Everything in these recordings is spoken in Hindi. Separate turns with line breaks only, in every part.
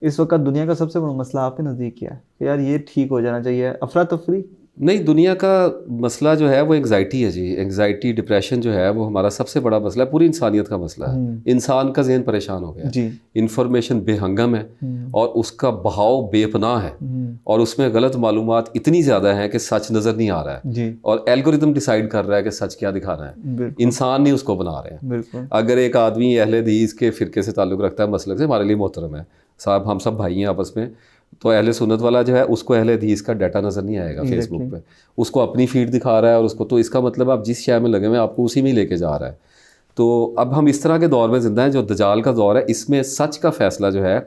इस वक्त दुनिया का सबसे बड़ा मसला आपके नज़दीक क्या है कि यार ये ठीक हो जाना चाहिए, अफरा तफरी?
नहीं, दुनिया का मसला जो है वो एंग्जाइटी है जी। एंग्जाइटी, डिप्रेशन जो है वो हमारा सबसे बड़ा मसला है, पूरी इंसानियत का मसला है। इंसान का जहन परेशान हो गया है, इंफॉर्मेशन बेहंगम है और उसका बहाव बेपनाह है और उसमें गलत मालूमात इतनी ज़्यादा है कि सच नज़र नहीं आ रहा है और एल्गोरिदम डिसाइड कर रहा है कि सच क्या दिखाना है, इंसान नहीं उसको बना रहे हैं। अगर एक आदमी अहले हदीस के फ़िरके से ताल्लुक़ रखता है, मसलक से, हमारे लिए मोहतरम है साहब, हम सब भाई हैं आपस में, तो अहले सुन्नत वाला जो है उसको अहले हदीस का डाटा नज़र नहीं आएगा फेसबुक पे, उसको अपनी फीड दिखा रहा है और उसको, तो इसका मतलब आप जिस शय में लगे हुए आपको उसी में ही लेके जा रहा है। तो अब हम इस तरह के दौर में ज़िंदा हैं जो दजाल का दौर है। इसमें सच का फ़ैसला जो है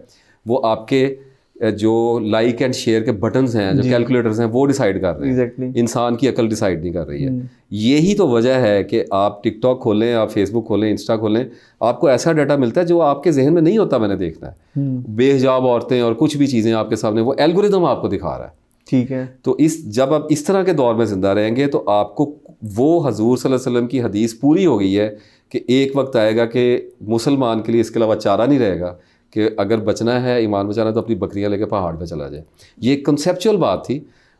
वो आपके जो लाइक एंड शेयर के बटन्स हैं, जो कैलकुलेटर्स हैं, वो डिसाइड कर रहे हैं। इंसान की अकल डिसाइड नहीं कर रही है। यही तो वजह है कि आप टिकटॉक खोलें, आप फेसबुक खोलें, इंस्टा खोलें, आपको ऐसा डाटा मिलता है जो आपके जहन में नहीं होता। मैंने देखना है बेहिजाब औरतें और कुछ भी चीज़ें आपके सामने, वो एल्गोरिदम आपको दिखा रहा है।
ठीक है।
तो जब आप इस तरह के दौर में ज़िंदा रहेंगे तो आपको वो हजूर सल्लल्लाहु अलैहि वसल्लम की हदीस पूरी हो गई है कि एक वक्त आएगा कि मुसलमान के लिए इसके अलावा चारा नहीं रहेगा कि अगर बचना है, ईमान बचाना है, तो अपनी बकरियां लेकर पहाड़ पे चला जाए। ये एक कंसेप्चुअल बात थी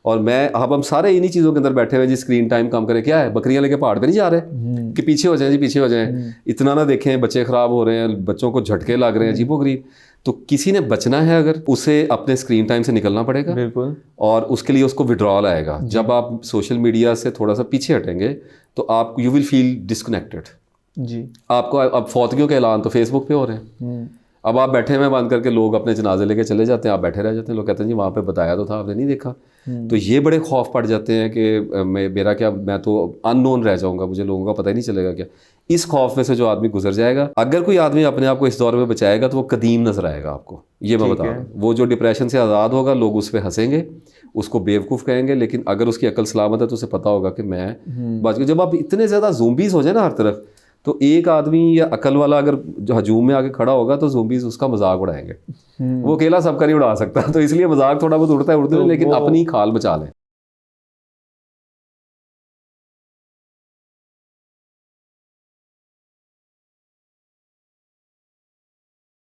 और अब हम सारे इन्हीं चीज़ों के अंदर बैठे हुए जी, स्क्रीन टाइम कम करें, क्या है बकरियां लेके पहाड़ पे नहीं जा रहे कि पीछे हो जाएं जी, पीछे हो जाएं, इतना ना देखें बच्चे ख़राब हो रहे हैं, बच्चों को झटके लग रहे हैं, अजीबोगरीब। तो किसी ने बचना है अगर, उसे अपने स्क्रीन टाइम से निकलना पड़ेगा।
बिल्कुल।
और उसके लिए उसको विड्रॉल आएगा। जब आप सोशल मीडिया से थोड़ा सा पीछे हटेंगे तो आप यू विल फील डिस्कनेक्टेड जी। आपको अब फौतगियों के ऐलान तो फेसबुक पे हो रहे हैं। अब आप बैठे हुए बंद करके लोग अपने जनाजे लेके चले जाते हैं, आप बैठे रह जाते हैं, लोग कहते हैं जी वहाँ पे बताया तो था, आपने नहीं देखा। तो ये बड़े खौफ पड़ जाते हैं कि मेरा क्या, मैं तो अननोन रह जाऊँगा, मुझे लोगों का पता ही नहीं चलेगा क्या। इस खौफ में से जो आदमी गुजर जाएगा, अगर कोई आदमी अपने आप को इस दौर में बचाएगा तो वो कदीम नजर आएगा आपको, ये मैं बता रहा हूँ। वो जो डिप्रेशन से आज़ाद होगा, लोग उस पर हंसेंगे, उसको बेवकूफ़ कहेंगे, लेकिन अगर उसकी अकल सलामत है तो उसे पता होगा कि मैं बच गया। जब आप इतने ज़्यादा ज़ोंबीज़ हो जाए ना हर तरफ, तो एक आदमी या अकल वाला अगर जो हजूम में आके खड़ा होगा तो ज़ोंबीज़ उसका मजाक उड़ाएंगे। वो अकेला सबका नहीं उड़ा सकता, तो इसलिए मजाक थोड़ा बहुत उड़ता है, लेकिन अपनी खाल बचा लें।